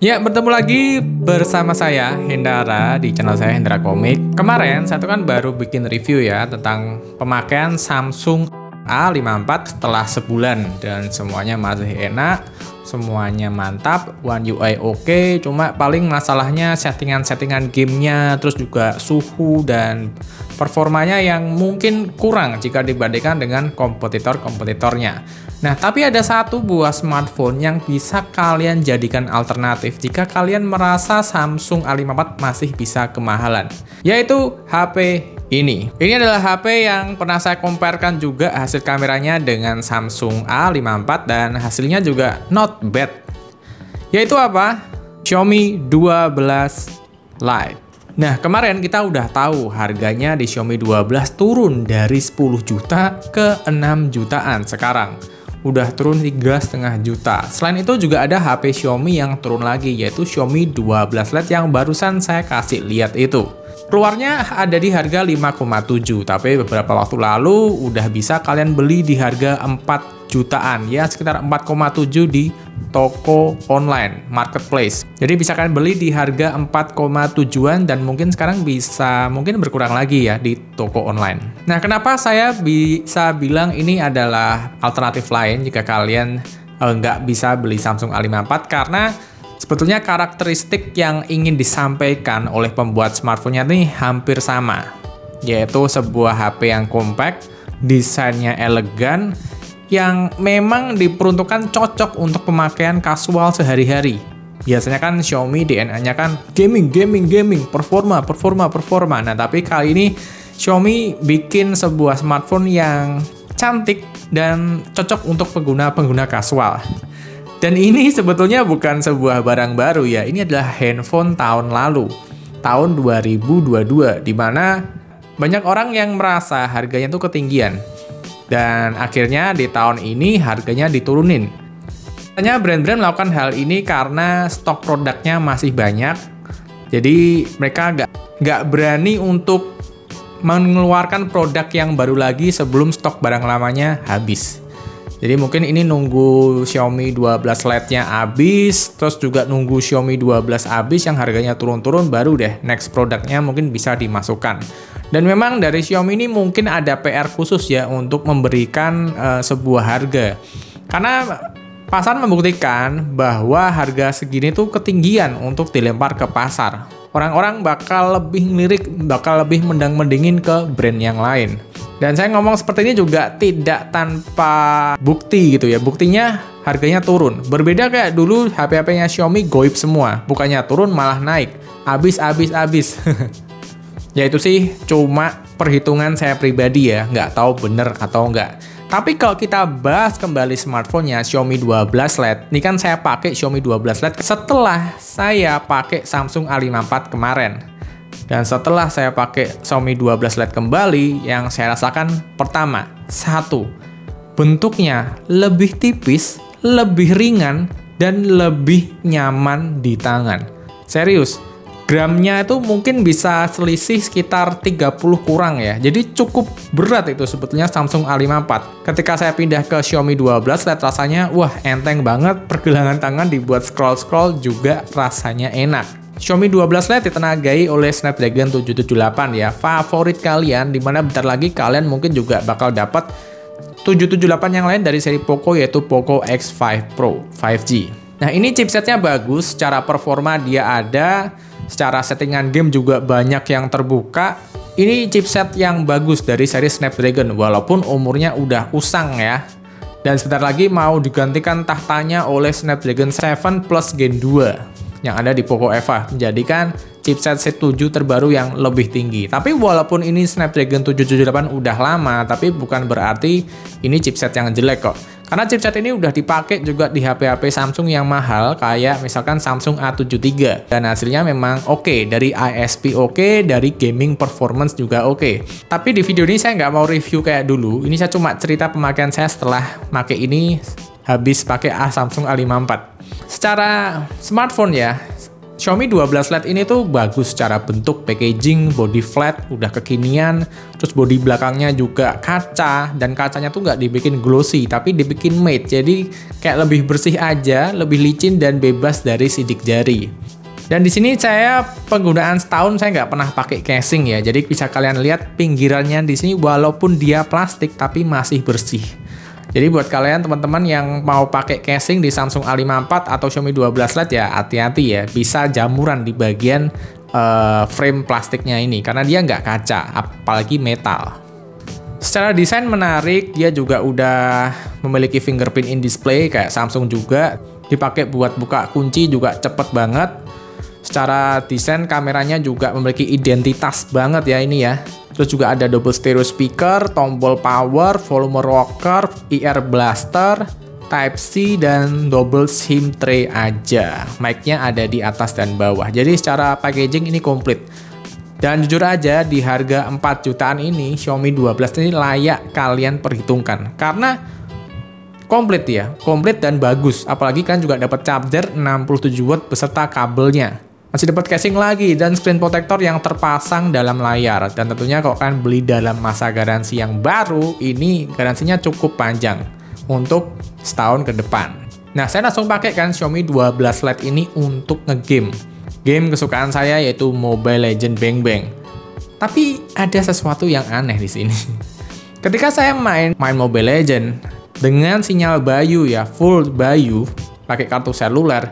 Ya, bertemu lagi bersama saya, Hendra, di channel saya Hendra Komik. Kemarin, saya tuh kan baru bikin review ya tentang pemakaian Samsung A54 setelah sebulan. Dan semuanya masih enak, semuanya mantap, One UI oke. Cuma paling masalahnya settingan-settingan gamenya, terus juga suhu dan performanya yang mungkin kurang jika dibandingkan dengan kompetitor-kompetitornya. Nah, tapi ada satu buah smartphone yang bisa kalian jadikan alternatif jika kalian merasa Samsung A54 masih bisa kemahalan, yaitu HP ini. Ini adalah HP yang pernah saya comparekan juga hasil kameranya dengan Samsung A54 dan hasilnya juga not bad. Yaitu apa? Xiaomi 12 Lite. Nah, kemarin kita udah tahu harganya di Xiaomi 12 turun dari 10 juta ke 6 jutaan sekarang. Udah turun 3,5 juta. Selain itu juga ada HP Xiaomi yang turun lagi, yaitu Xiaomi 12 Lite yang barusan saya kasih lihat itu. Keluarnya ada di harga 5,7, tapi beberapa waktu lalu udah bisa kalian beli di harga 4 jutaan, ya sekitar 4,7 di toko online, marketplace. Jadi bisa kalian beli di harga 4,7-an dan mungkin sekarang bisa mungkin berkurang lagi ya di toko online. Nah, kenapa saya bisa bilang ini adalah alternatif lain jika kalian nggak bisa beli Samsung A54? Karena sebetulnya karakteristik yang ingin disampaikan oleh pembuat smartphone-nya ini hampir sama, yaitu sebuah HP yang compact, desainnya elegan, yang memang diperuntukkan cocok untuk pemakaian kasual sehari-hari. Biasanya kan Xiaomi DNA-nya kan gaming, performa. Nah, tapi kali ini Xiaomi bikin sebuah smartphone yang cantik dan cocok untuk pengguna kasual. Dan ini sebetulnya bukan sebuah barang baru ya, ini adalah handphone tahun lalu, tahun 2022, di mana banyak orang yang merasa harganya tuh ketinggian. Dan akhirnya di tahun ini harganya diturunin. Biasanya brand-brand melakukan hal ini karena stok produknya masih banyak. Jadi mereka nggak berani untuk mengeluarkan produk yang baru lagi sebelum stok barang lamanya habis. Jadi mungkin ini nunggu Xiaomi 12 Lite-nya habis, terus juga nunggu Xiaomi 12 habis yang harganya turun-turun, baru deh next produknya mungkin bisa dimasukkan. Dan memang dari Xiaomi ini mungkin ada PR khusus ya untuk memberikan sebuah harga. Karena pasar membuktikan bahwa harga segini tuh ketinggian untuk dilempar ke pasar. Orang-orang bakal lebih ngelirik, bakal lebih mendang-mendingin ke brand yang lain. Dan saya ngomong seperti ini juga tidak tanpa bukti gitu ya. Buktinya harganya turun. Berbeda kayak dulu HP-HP-nya Xiaomi goib semua. Bukannya turun malah naik. Habis. Ya itu sih cuma perhitungan saya pribadi ya. Nggak tahu bener atau enggak. Tapi kalau kita bahas kembali smartphone-nya Xiaomi 12 Lite. Ini kan saya pakai Xiaomi 12 Lite setelah saya pakai Samsung A54 kemarin. Dan setelah saya pakai Xiaomi 12 Lite kembali, yang saya rasakan pertama, satu, bentuknya lebih tipis, lebih ringan, dan lebih nyaman di tangan. Serius, gramnya itu mungkin bisa selisih sekitar 30 kurang ya. Jadi cukup berat itu sebetulnya Samsung A54. Ketika saya pindah ke Xiaomi 12 Lite rasanya, wah enteng banget, pergelangan tangan dibuat scroll-scroll juga rasanya enak. Xiaomi 12 Lite ditenagai oleh Snapdragon 778 ya, favorit kalian, dimana bentar lagi kalian mungkin juga bakal dapat 778 yang lain dari seri Poco, yaitu Poco X5 Pro 5G. Nah, ini chipsetnya bagus, secara performa dia ada, secara settingan game juga banyak yang terbuka. Ini chipset yang bagus dari seri Snapdragon, walaupun umurnya udah usang ya. Dan sebentar lagi mau digantikan tahtanya oleh Snapdragon 7 Plus Gen 2. Yang ada di Poco Eva, menjadikan chipset Z7 terbaru yang lebih tinggi. Tapi walaupun ini Snapdragon 778 udah lama, tapi bukan berarti ini chipset yang jelek kok. Karena chipset ini udah dipakai juga di HP-HP Samsung yang mahal, kayak misalkan Samsung A73. Dan hasilnya memang oke, dari ISP oke, dari gaming performance juga oke. Tapi di video ini saya nggak mau review kayak dulu, ini saya cuma cerita pemakaian saya setelah pakai ini, habis pakai Samsung A54. Secara smartphone ya, Xiaomi 12 Lite ini tuh bagus secara bentuk, packaging, body flat, udah kekinian, terus body belakangnya juga kaca, dan kacanya tuh nggak dibikin glossy, tapi dibikin matte, jadi kayak lebih bersih aja, lebih licin dan bebas dari sidik jari. Dan di sini saya penggunaan setahun saya nggak pernah pakai casing ya, jadi bisa kalian lihat pinggirannya di sini walaupun dia plastik tapi masih bersih. Jadi buat kalian teman-teman yang mau pakai casing di Samsung A54 atau Xiaomi 12 Lite ya hati-hati ya, bisa jamuran di bagian frame plastiknya ini karena dia nggak kaca, apalagi metal. Secara desain menarik, dia juga udah memiliki fingerprint in display kayak Samsung juga, dipakai buat buka kunci juga cepet banget. Secara desain kameranya juga memiliki identitas banget ya ini ya. Terus juga ada double stereo speaker, tombol power, volume rocker, ear blaster, Type C, dan double SIM tray aja. Mic-nya ada di atas dan bawah. Jadi secara packaging ini komplit. Dan jujur aja di harga 4 jutaan ini Xiaomi 12 ini layak kalian perhitungkan. Karena komplit ya, komplit dan bagus. Apalagi kan juga dapat charger 67 watt beserta kabelnya. Masih dapat casing lagi dan screen protector yang terpasang dalam layar. Dan tentunya kalau kalian beli dalam masa garansi yang baru, ini garansinya cukup panjang untuk setahun ke depan. Nah, saya langsung pakai kan Xiaomi 12 Lite ini untuk ngegame. Game kesukaan saya yaitu Mobile Legends Bang Bang. Tapi ada sesuatu yang aneh di sini. Ketika saya main Mobile Legends dengan sinyal Bayu ya, full Bayu, pakai kartu seluler,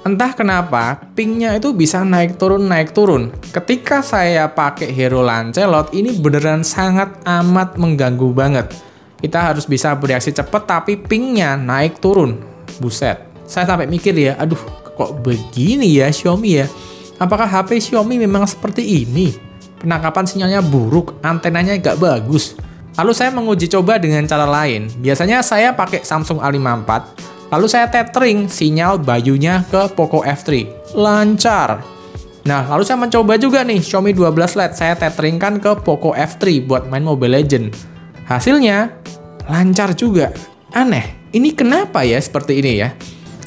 entah kenapa pingnya itu bisa naik turun. Ketika saya pakai Hero Lancelot ini beneran sangat amat mengganggu banget. Kita harus bisa bereaksi cepat tapi pingnya naik turun. Buset. Saya sampai mikir ya, aduh kok begini ya Xiaomi ya. Apakah HP Xiaomi memang seperti ini? Penangkapan sinyalnya buruk, antenanya nggak bagus. Lalu saya menguji coba dengan cara lain. Biasanya saya pakai Samsung A54. Lalu saya tethering sinyal Bayunya ke Poco F3. Lancar. Nah, lalu saya mencoba juga nih Xiaomi 12 Lite. Saya tetheringkan ke Poco F3 buat main Mobile Legends. Hasilnya lancar juga. Aneh. Ini kenapa ya seperti ini ya?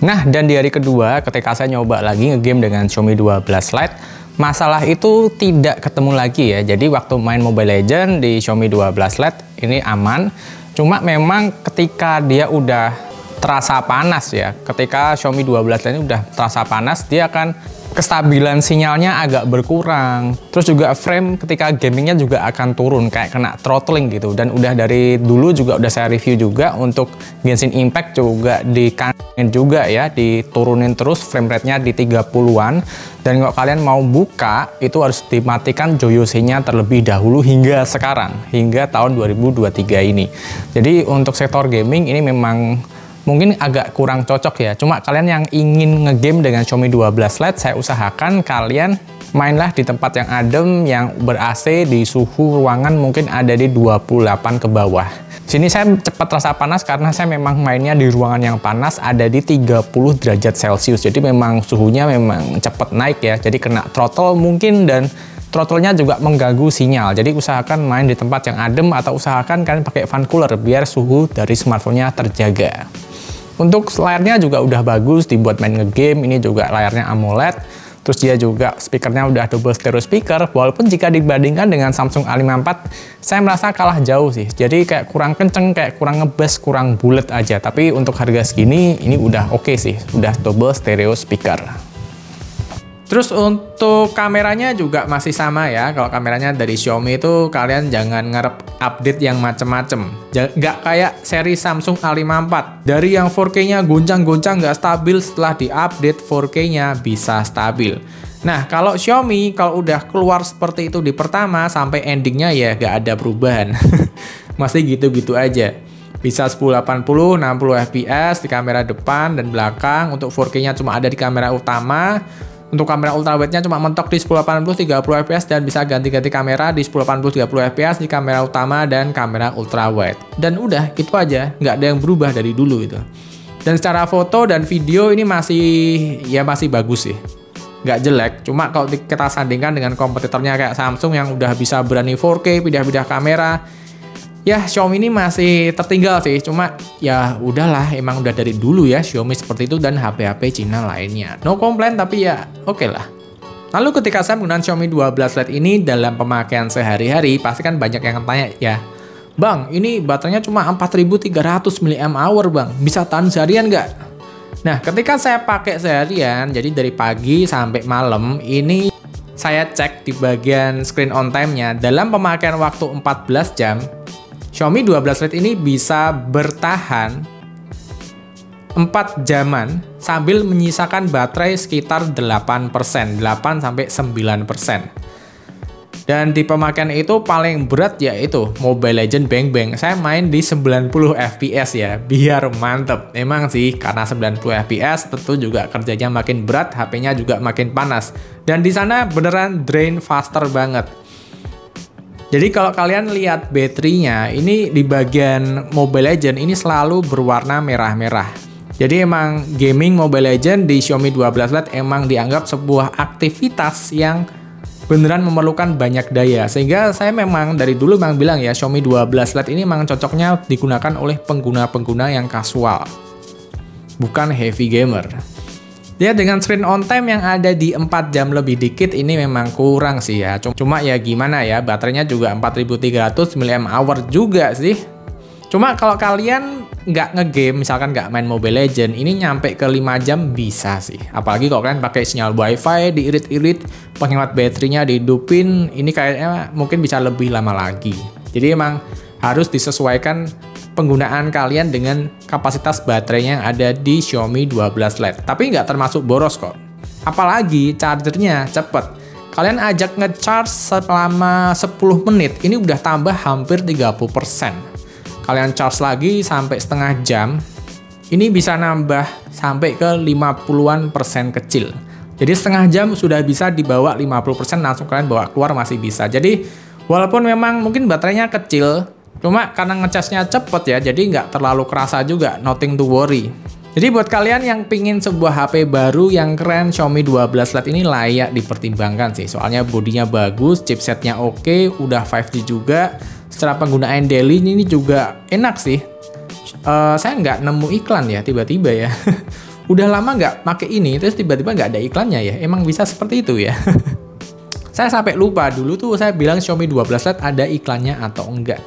Nah, dan di hari kedua ketika saya nyoba lagi ngegame dengan Xiaomi 12 Lite, masalah itu tidak ketemu lagi ya. Jadi waktu main Mobile Legends di Xiaomi 12 Lite ini aman. Cuma memang ketika dia udah terasa panas ya, ketika Xiaomi 12 ini udah terasa panas, dia akan kestabilan sinyalnya agak berkurang. Terus juga frame ketika gamingnya juga akan turun, kayak kena throttling gitu. Dan udah dari dulu juga udah saya review juga untuk Genshin Impact juga dikangin juga ya, diturunin terus frame rate-nya di 30-an. Dan kalau kalian mau buka, itu harus dimatikan JoyOC-nya terlebih dahulu hingga sekarang, hingga tahun 2023 ini. Jadi untuk sektor gaming ini memang mungkin agak kurang cocok ya. Cuma kalian yang ingin ngegame dengan Xiaomi 12 Lite, saya usahakan kalian mainlah di tempat yang adem, yang ber-AC, di suhu ruangan mungkin ada di 28 ke bawah. Sini saya cepat rasa panas karena saya memang mainnya di ruangan yang panas, ada di 30 derajat Celcius. Jadi memang suhunya memang cepat naik ya. Jadi kena throttle mungkin, dan throttle-nya juga mengganggu sinyal. Jadi usahakan main di tempat yang adem atau usahakan kalian pakai fan cooler biar suhu dari smartphone-nya terjaga. Untuk layarnya juga udah bagus dibuat main ngegame, ini juga layarnya AMOLED. Terus dia juga speakernya udah double stereo speaker, walaupun jika dibandingkan dengan Samsung A54, saya merasa kalah jauh sih. Jadi kayak kurang kenceng, kayak kurang ngebass, kurang bulat aja. Tapi untuk harga segini, ini udah oke sih, udah double stereo speaker. Terus untuk kameranya juga masih sama ya. Kalau kameranya dari Xiaomi itu kalian jangan ngarep update yang macem-macem. Nggak kayak seri Samsung A54. Dari yang 4K-nya goncang-goncang nggak stabil, setelah di-update 4K-nya bisa stabil. Nah, kalau Xiaomi, kalau udah keluar seperti itu di pertama, sampai endingnya ya nggak ada perubahan. Masih gitu-gitu aja. Bisa 1080, 60 fps di kamera depan dan belakang. Untuk 4K-nya cuma ada di kamera utama. Untuk kamera ultrawide-nya cuma mentok di 1080 30 fps dan bisa ganti-ganti kamera di 1080 30 fps di kamera utama dan kamera ultrawide. Dan udah, itu aja, nggak ada yang berubah dari dulu itu. Dan secara foto dan video ini masih bagus sih. Nggak jelek, cuma kalau kita sandingkan dengan kompetitornya kayak Samsung yang udah bisa berani 4K, pindah-pindah kamera, Ya, Xiaomi ini masih tertinggal sih, cuma ya udahlah, emang udah dari dulu ya Xiaomi seperti itu dan HP-HP Cina lainnya. No complaint, tapi ya oke lah. Lalu ketika saya menggunakan Xiaomi 12 Lite ini dalam pemakaian sehari-hari, pasti kan banyak yang tanya ya, Bang, ini baterainya cuma 4300 mAh Bang, bisa tahan seharian nggak? Nah, ketika saya pakai seharian, jadi dari pagi sampai malam, ini saya cek di bagian screen on time-nya, dalam pemakaian waktu 14 jam, Xiaomi 12 Lite ini bisa bertahan 4 jaman sambil menyisakan baterai sekitar 8%, 8-9%. Dan di pemakaian itu paling berat yaitu Mobile Legends Bang Bang. Saya main di 90 FPS ya, biar mantep. Emang sih, karena 90 FPS tentu juga kerjanya makin berat, HP-nya juga makin panas. Dan di sana beneran drain faster banget. Jadi kalau kalian lihat baterainya, ini di bagian Mobile Legends ini selalu berwarna merah-merah. Jadi emang gaming Mobile Legends di Xiaomi 12 Lite emang dianggap sebuah aktivitas yang beneran memerlukan banyak daya. Sehingga saya memang dari dulu memang bilang ya, Xiaomi 12 Lite ini memang cocoknya digunakan oleh pengguna-pengguna yang kasual, bukan heavy gamer. Ya, dengan screen on time yang ada di 4 jam lebih dikit ini memang kurang sih ya. Cuma ya gimana ya, baterainya juga 4300 mAh juga sih. Cuma kalau kalian nggak ngegame, misalkan nggak main Mobile Legends, ini nyampe ke 5 jam bisa sih. Apalagi kalau kalian pakai sinyal WiFi, diirit-irit, penghemat baterainya dihidupin, ini kayaknya mungkin bisa lebih lama lagi. Jadi emang harus disesuaikan penggunaan kalian dengan kapasitas baterainya yang ada di Xiaomi 12 Lite. Tapi nggak termasuk boros kok. Apalagi chargernya cepet. Kalian ajak ngecharge selama 10 menit, ini udah tambah hampir 30%. Kalian charge lagi sampai setengah jam, ini bisa nambah sampai ke 50% kecil. Jadi setengah jam sudah bisa dibawa 50%, langsung kalian bawa keluar masih bisa. Jadi walaupun memang mungkin baterainya kecil, cuma karena ngecasnya cepet ya, jadi nggak terlalu kerasa juga, nothing to worry. Jadi buat kalian yang pingin sebuah HP baru yang keren, Xiaomi 12 Lite ini layak dipertimbangkan sih. Soalnya bodinya bagus, chipsetnya oke, udah 5G juga. Secara penggunaan daily ini juga enak sih. Saya nggak nemu iklan ya tiba-tiba ya. Udah lama nggak pakai ini, terus tiba-tiba nggak ada iklannya ya. Emang bisa seperti itu ya. Saya sampai lupa dulu tuh saya bilang Xiaomi 12 Lite ada iklannya atau enggak.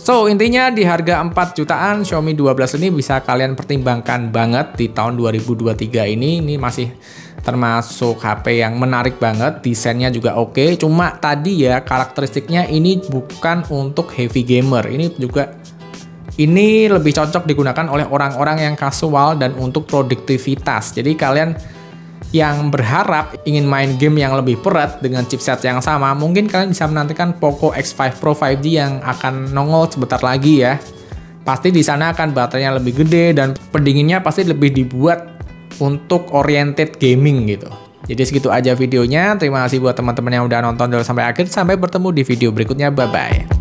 So, intinya di harga 4 jutaan Xiaomi 12 ini bisa kalian pertimbangkan banget di tahun 2023 ini. Ini masih termasuk HP yang menarik banget, desainnya juga oke. Cuma tadi ya karakteristiknya ini bukan untuk heavy gamer. Ini lebih cocok digunakan oleh orang-orang yang kasual dan untuk produktivitas. Jadi kalian yang berharap ingin main game yang lebih berat dengan chipset yang sama, mungkin kalian bisa menantikan Poco X5 Pro 5G yang akan nongol sebentar lagi ya. Pasti di sana akan baterainya lebih gede dan pendinginnya pasti lebih dibuat untuk oriented gaming gitu. Jadi segitu aja videonya. Terima kasih buat teman-teman yang udah nonton dulu sampai akhir. Sampai bertemu di video berikutnya. Bye-bye.